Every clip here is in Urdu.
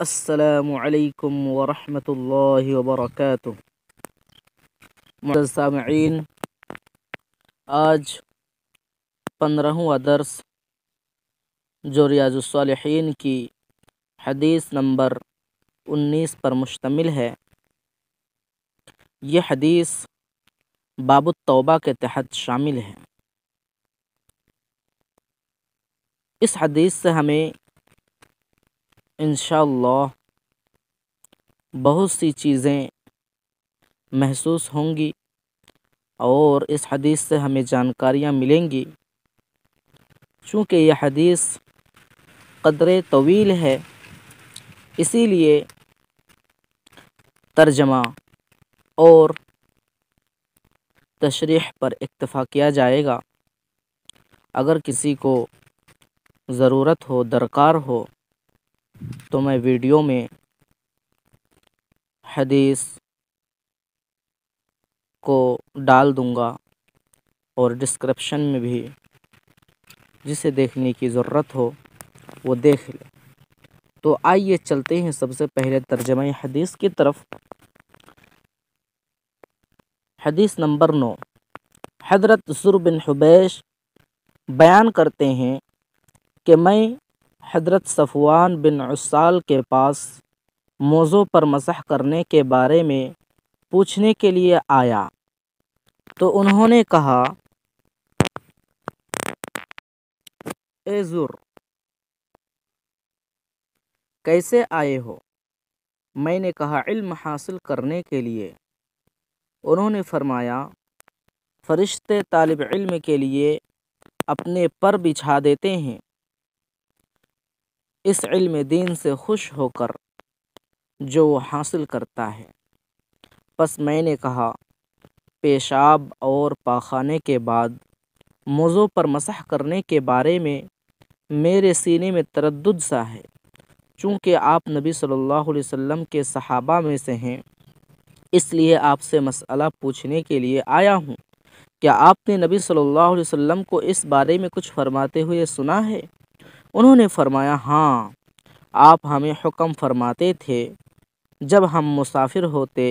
السلام علیکم ورحمۃ اللہ وبرکاتہ۔ معزز سامعین، آج 15واں درس جو ریاض الصالحین کی حدیث نمبر 19 پر مشتمل ہے، یہ حدیث باب التوبہ کے تحت شامل ہے۔ اس حدیث سے ہمیں انشاءاللہ بہت سی چیزیں محسوس ہوں گی اور اس حدیث سے ہمیں جانکاریاں ملیں گی۔ چونکہ یہ حدیث قدرے طویل ہے، اسی لیے ترجمہ اور تشریح پر اکتفا کیا جائے گا۔ اگر کسی کو ضرورت ہو، درکار ہو، تو میں ویڈیو میں حدیث کو ڈال دوں گا اور ڈسکرپشن میں بھی، جسے دیکھنے کی ضرورت ہو وہ دیکھ لے۔ تو آئیے چلتے ہیں سب سے پہلے ترجمہ حدیث کی طرف۔ حدیث نمبر 9، حضرت زر بن حبیش بیان کرتے ہیں کہ میں حضرت صفوان بن عسال کے پاس موضوع پر مسح کرنے کے بارے میں پوچھنے کے لیے آیا، تو انہوں نے کہا، اے زر، کیسے آئے ہو؟ میں نے کہا، علم حاصل کرنے کے لیے۔ انہوں نے فرمایا، فرشتے طالب علم کے لیے اپنے پر بچھا دیتے ہیں اس علم دین سے خوش ہو کر جو وہ حاصل کرتا ہے۔ پس میں نے کہا، پیشاب اور پاخانے کے بعد موضوع پر مسح کرنے کے بارے میں میرے سینے میں تردد سا ہے، چونکہ آپ نبی صلی اللہ علیہ وسلم کے صحابہ میں سے ہیں، اس لیے آپ سے مسئلہ پوچھنے کے لیے آیا ہوں۔ کیا آپ نے نبی صلی اللہ علیہ وسلم کو اس بارے میں کچھ فرماتے ہوئے سنا ہے؟ انہوں نے فرمایا، ہاں، آپ ہمیں حکم فرماتے تھے جب ہم مسافر ہوتے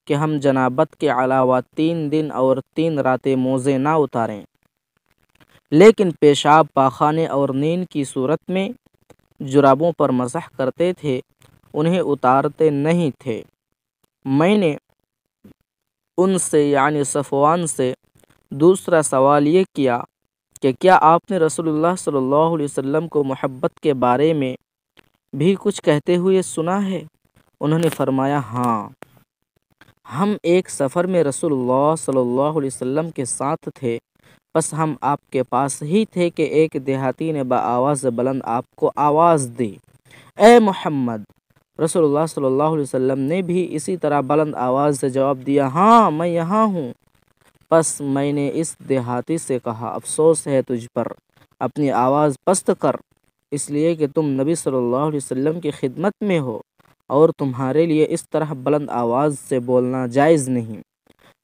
کہ ہم جنابت کے علاوہ 3 دن اور 3 راتیں موزے نہ اتاریں، لیکن پیشاب، پاخانے اور نیند کی صورت میں جرابوں پر مسح کرتے تھے، انہیں اتارتے نہیں تھے۔ میں نے ان سے یعنی صفوان سے دوسرا سوال یہ کیا کہ کیا آپ نے رسول اللہ صلی اللہ علیہ وسلم کو محبت کے بارے میں بھی کچھ کہتے ہوئے سنا ہے؟ انہوں نے فرمایا، ہاں، ہم ایک سفر میں رسول اللہ صلی اللہ علیہ وسلم کے ساتھ تھے، بس ہم آپ کے پاس ہی تھے کہ ایک دیہاتی نے بآواز بلند آپ کو آواز دی، اے محمد! رسول اللہ صلی اللہ علیہ وسلم نے بھی اسی طرح بلند آواز سے جواب دیا، ہاں، میں یہاں ہوں۔ پس میں نے اس دیہاتی سے کہا، افسوس ہے تجھ پر، اپنی آواز پست کر، اس لیے کہ تم نبی صلی اللہ علیہ وسلم کی خدمت میں ہو اور تمہارے لیے اس طرح بلند آواز سے بولنا جائز نہیں۔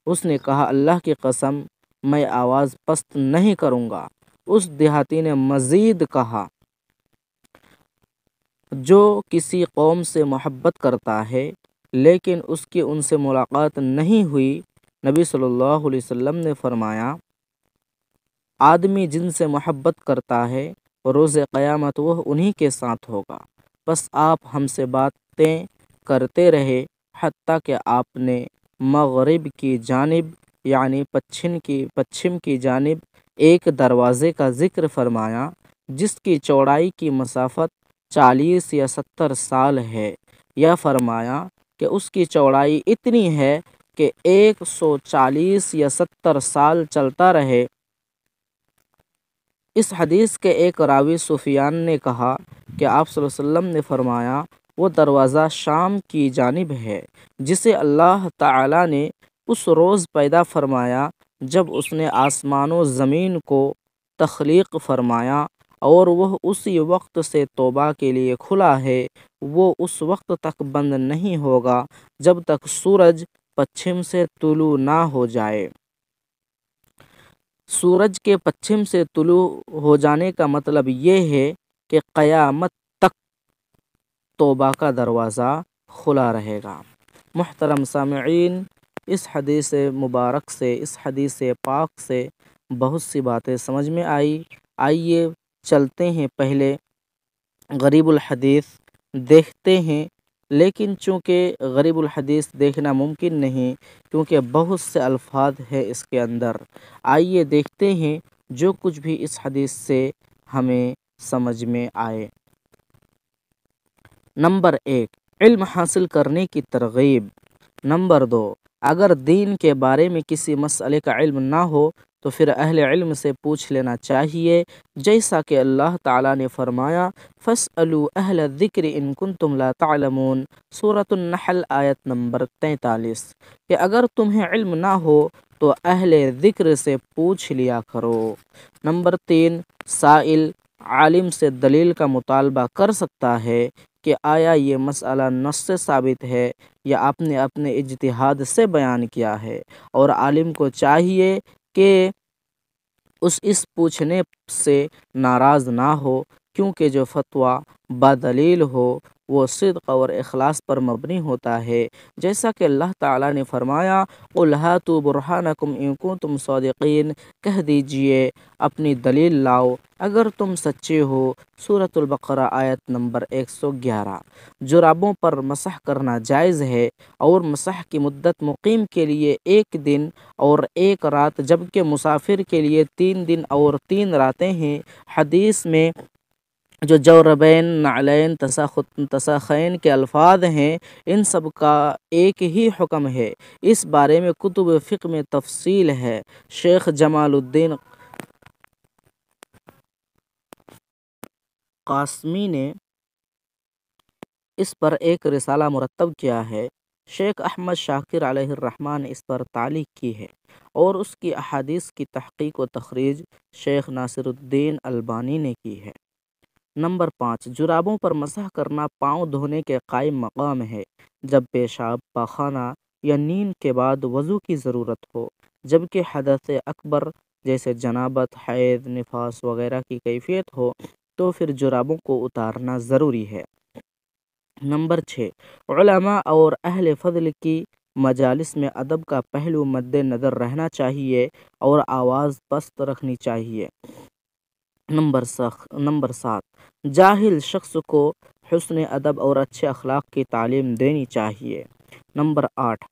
اس نے کہا، اللہ کی قسم، میں آواز پست نہیں کروں گا۔ اس دیہاتی نے مزید کہا، جو کسی قوم سے محبت کرتا ہے لیکن اس کی ان سے ملاقات نہیں ہوئی، نبی صلی اللہ علیہ وسلم نے فرمایا، آدمی جن سے محبت کرتا ہے روز قیامت وہ انہی کے ساتھ ہوگا۔ بس آپ ہم سے باتیں کرتے رہے حتیٰ کہ آپ نے مغرب کی جانب یعنی پچھم کی جانب ایک دروازے کا ذکر فرمایا جس کی چوڑائی کی مسافت 40 یا 70 سال ہے، یا فرمایا کہ اس کی چوڑائی اتنی ہے کہ 140 یا 70 سال چلتا رہے۔ اس حدیث کے ایک راوی سفیان نے کہا کہ آپ صلی اللہ علیہ وسلم نے فرمایا، وہ دروازہ شام کی جانب ہے جسے اللہ تعالی نے اس روز پیدا فرمایا جب اس نے آسمان و زمین کو تخلیق فرمایا، اور وہ اسی وقت سے توبہ کے لیے کھلا ہے، وہ اس وقت تک بند نہیں ہوگا جب تک سورج پچھم سے طلوع نہ ہو جائے۔ سورج کے پچھم سے طلوع ہو جانے کا مطلب یہ ہے کہ قیامت تک توبہ کا دروازہ کھلا رہے گا۔ محترم سامعین، اس حدیث مبارک سے، اس حدیث پاک سے بہت سی باتیں سمجھ میں آئیے چلتے ہیں پہلے غریب الحدیث دیکھتے ہیں، لیکن چونکہ غریب الحدیث دیکھنا ممکن نہیں کیونکہ بہت سے الفاظ ہیں اس کے اندر۔ آئیے دیکھتے ہیں جو کچھ بھی اس حدیث سے ہمیں سمجھ میں آئے۔ نمبر 1، علم حاصل کرنے کی ترغیب۔ نمبر 2، اگر دین کے بارے میں کسی مسئلے کا علم نہ ہو تو پھر اہل علم سے پوچھ لینا چاہیے، جیسا کہ اللہ تعالیٰ نے فرمایا فَاسْأَلُوا أَهْلَ الذِّكْرِ إِن كُنتُمْ لَا تَعْلَمُونَ، سورۃ النحل آیت نمبر 43، کہ اگر تمہیں علم نہ ہو تو اہل ذکر سے پوچھ لیا کرو۔ نمبر 3، سائل عالم سے دلیل کا مطالبہ کر سکتا ہے کہ آیا یہ مسئلہ نص سے ثابت ہے یا آپ نے اپنے اجتہاد سے بیان کیا ہے، اور عالم کو چاہیے کہ اس پوچھنے سے ناراض نہ ہو، کیونکہ جو فتویٰ بدلیل ہو وہ صدق اور اخلاص پر مبنی ہوتا ہے، جیسا کہ اللہ تعالیٰ نے فرمایا قُلْ هَاتُوا بُرْهَانَكُمْ إِن كُنتُمْ صَادِقِينَ، کہہ دیجئے اپنی دلیل لاؤ اگر تم سچے ہو، سورۃ البقرہ آیت نمبر 111۔ جرابوں پر مسح کرنا جائز ہے، اور مسح کی مدت مقیم کے لیے 1 دن اور 1 رات جبکہ مسافر کے لیے 3 دن اور 3 راتیں ہیں۔ حدیث میں جو جوربین، نعلین، تساخین کے الفاظ ہیں، ان سب کا ایک ہی حکم ہے۔ اس بارے میں کتب فقہ میں تفصیل ہے۔ شیخ جمال الدین قاسمی نے اس پر ایک رسالہ مرتب کیا ہے۔ شیخ احمد شاکر علیہ الرحمہ نے اس پر تعلیق کی ہے، اور اس کی احادیث کی تحقیق و تخریج شیخ ناصر الدین البانی نے کی ہے۔ نمبر 5، جرابوں پر مسح کرنا پاؤں دھونے کے قائم مقام ہے جب پیشاب، پاخانہ یا نیند کے بعد وضو کی ضرورت ہو، جبکہ حدث اکبر جیسے جنابت، حیض، نفاس وغیرہ کی کیفیت ہو تو پھر جرابوں کو اتارنا ضروری ہے۔ نمبر 6، علماء اور اہل فضل کی مجالس میں ادب کا پہلو مد نظر رہنا چاہیے اور آواز پست رکھنی چاہیے۔ نمبر 7، جاہل شخص کو حسن ادب اور اچھے اخلاق کی تعلیم دینی چاہیے۔ نمبر 8،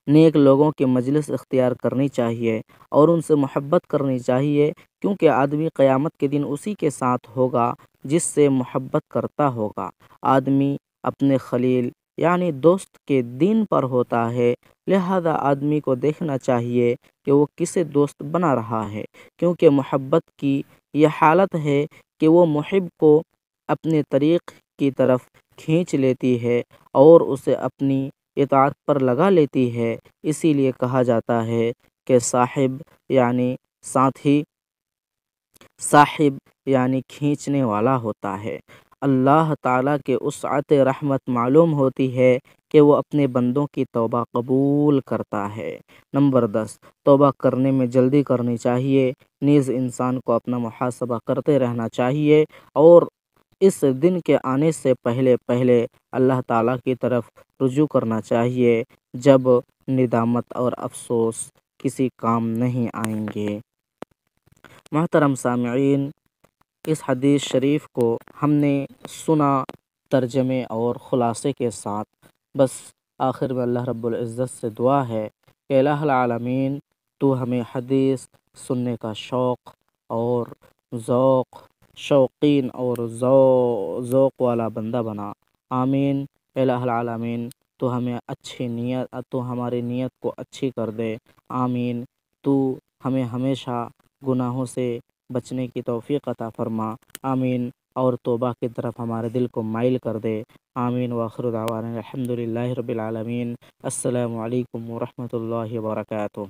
نیک لوگوں کی مجلس اختیار کرنی چاہیے اور ان سے محبت کرنی چاہیے، کیونکہ آدمی قیامت کے دن اسی کے ساتھ ہوگا جس سے محبت کرتا ہوگا۔ آدمی اپنے خلیل یعنی دوست کے دین پر ہوتا ہے، لہذا آدمی کو دیکھنا چاہیے کہ وہ کسے دوست بنا رہا ہے، کیونکہ محبت کی یہ حالت ہے کہ وہ محب کو اپنے طریق کی طرف کھینچ لیتی ہے اور اسے اپنی اطاعت پر لگا لیتی ہے۔ اسی لیے کہا جاتا ہے کہ صاحب یعنی ساتھی، صاحب یعنی کھینچنے والا ہوتا ہے۔ اللہ تعالیٰ کے وسعت رحمت معلوم ہوتی ہے کہ وہ اپنے بندوں کی توبہ قبول کرتا ہے۔ نمبر 10، توبہ کرنے میں جلدی کرنی چاہیے، نیز انسان کو اپنا محاسبہ کرتے رہنا چاہیے اور اس دن کے آنے سے پہلے اللہ تعالیٰ کی طرف رجوع کرنا چاہیے جب ندامت اور افسوس کسی کام نہیں آئیں گے۔ محترم سامعین، اس حدیث شریف کو ہم نے سنا ترجمے اور خلاصے کے ساتھ۔ بس آخر میں اللہ رب العزت سے دعا ہے کہ الہ العالمین تو ہمیں حدیث سننے کا شوق اور شوقین اور ذوق والا بندہ بنا۔ آمین۔ الہ العالمین تو ہمیں تو ہماری نیت کو اچھی کر دے۔ آمین۔ تو ہمیں ہمیشہ گناہوں سے بچنے کی توفیق عطا فرما۔ آمین۔ اور توبہ کی طرف ہمارے دل کو مائل کر دے۔ آمین۔ وآخر دعوانا الحمد للہ رب العالمین۔ السلام علیکم ورحمۃ اللہ وبرکاتہ۔